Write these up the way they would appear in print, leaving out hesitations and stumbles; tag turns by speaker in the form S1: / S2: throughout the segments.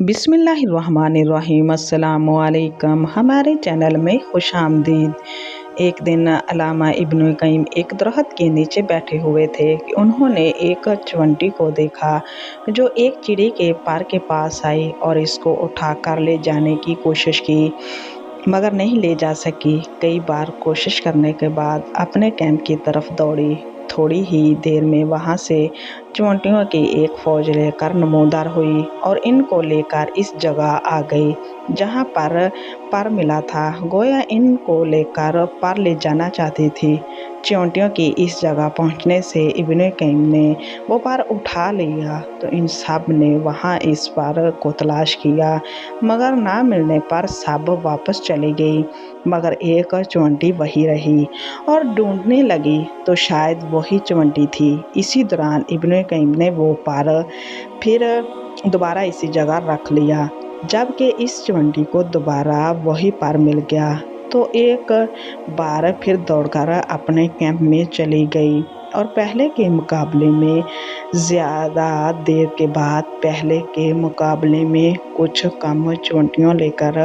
S1: बिस्मिल्लाहिर्रहमानिर्रहीम। अस्सलामुअलैकुम। हमारे चैनल में खुश आमदीद। एक दिन अल्लामा इब्न क़य्यिम एक दरख्त के नीचे बैठे हुए थे कि उन्होंने एक चींटी को देखा जो एक चिड़ी के पर के पास आई और इसको उठा कर ले जाने की कोशिश की, मगर नहीं ले जा सकी। कई बार कोशिश करने के बाद अपने कैंप की तरफ दौड़ी। थोड़ी ही देर में वहां से चींटियों की एक फौज लेकर नमूदार हुई और इनको लेकर इस जगह आ गई जहां पर मिला था। गोया इनको लेकर पर ले जाना चाहती थी। चींटियों की इस जगह पहुंचने से इब्न क़य्यिम ने वो पर उठा लिया तो इन सब ने वहां इस पर को तलाश किया, मगर ना मिलने पर सब वापस चली गई। मगर एक चींटी वही रही और ढूंढने लगी तो शायद वही चींटी थी। इसी दौरान इब्न क़य्यिम ने वो पर फिर दोबारा इसी जगह रख लिया। जबकि इस चींटी को दोबारा वही पर मिल गया तो एक बार फिर दौड़कर अपने कैंप में चली गई और पहले के मुकाबले में ज़्यादा देर के बाद पहले के मुकाबले में कुछ कम चींटियाँ लेकर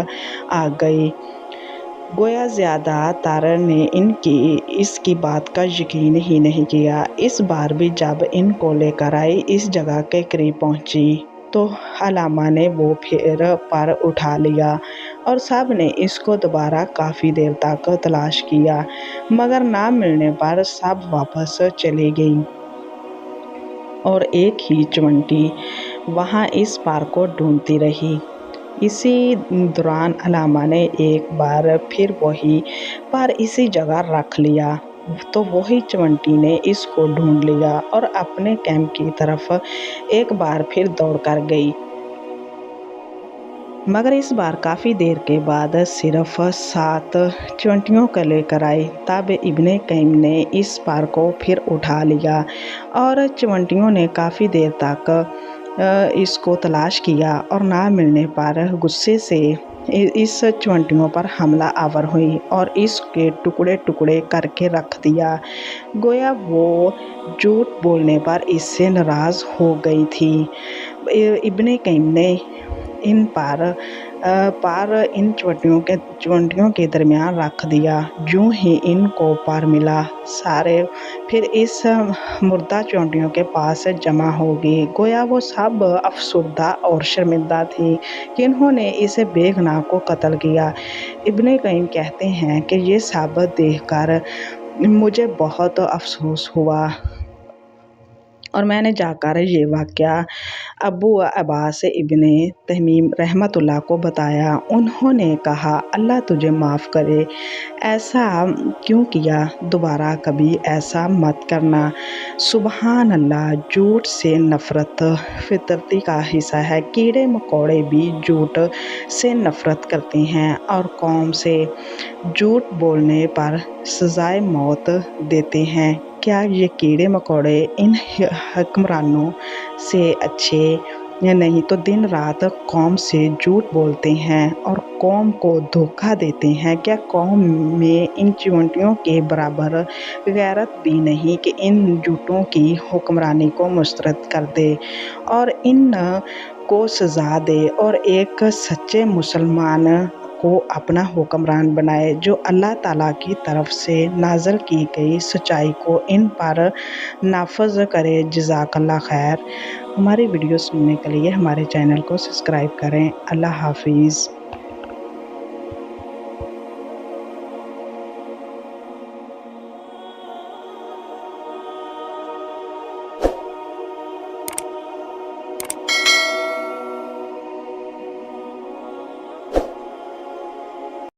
S1: आ गई। गोया ज़्यादातर ने इसकी बात का यकीन ही नहीं किया। इस बार भी जब इनको लेकर आई इस जगह के करीब पहुंची तो अल्लामा ने वो फिर पर उठा लिया और सब ने इसको दोबारा काफ़ी देर तक तलाश किया, मगर ना मिलने पर सब वापस चली गई और एक ही चींटी वहाँ इस पर को ढूंढती रही। इसी दौरान अल्लामा ने एक बार फिर वही पर इसी जगह रख लिया तो वही चींटी ने इसको ढूंढ लिया और अपने कैंप की तरफ एक बार फिर दौड़कर गई, मगर इस बार काफ़ी देर के बाद सिर्फ 7 चींटियों को लेकर आई। तब इब्न क़य्यिम ने इस पर को फिर उठा लिया और चींटियों ने काफ़ी देर तक इसको तलाश किया और ना मिलने पर गुस्से से इस चींटियों पर हमला आवर हुई और इसके टुकड़े टुकड़े करके रख दिया। गोया वो झूठ बोलने पर इससे नाराज़ हो गई थी। इब्न क़य्यिम ने इन चींटियों के दरमियान रख दिया। यूं ही इनको पर मिला सारे फिर इस मुर्दा चींटियों के पास जमा हो गए। गोया वो सब अफसरदा और शर्मिंदा थी कि इन्होंने इस बेगुनाह को कत्ल किया। इब्न क़य्यिम कहते हैं कि ये सब देखकर मुझे बहुत अफसोस हुआ और मैंने जाकर ये वाक़या अबू अब्बास इब्न तमीम रहमतुल्लाह को बताया। उन्होंने कहा, अल्लाह तुझे माफ़ करे, ऐसा क्यों किया? दोबारा कभी ऐसा मत करना। सुबहान अल्लाह। झूठ से नफ़रत फितरती का हिस्सा है। कीड़े मकोड़े भी झूठ से नफ़रत करते हैं और कौम से झूठ बोलने पर सज़ाए मौत देते हैं। क्या ये कीड़े मकोड़े इन हुक्मरानों से अच्छे नहीं तो दिन रात कौम से झूठ बोलते हैं और कौम को धोखा देते हैं? क्या कौम में इन चींटियों के बराबर गैरत भी नहीं कि इन झूठों की हुक्मरानी को मुस्तरद कर दे और इन को सज़ा दे और एक सच्चे मुसलमान को अपना हुक्मरान बनाए जो अल्लाह ताला की तरफ से नाज़िल की गई सच्चाई को इन पर नाफज करे। जज़ाकल्लाह खैर। हमारी वीडियो सुनने के लिए हमारे चैनल को सब्सक्राइब करें। अल्लाह हाफिज़।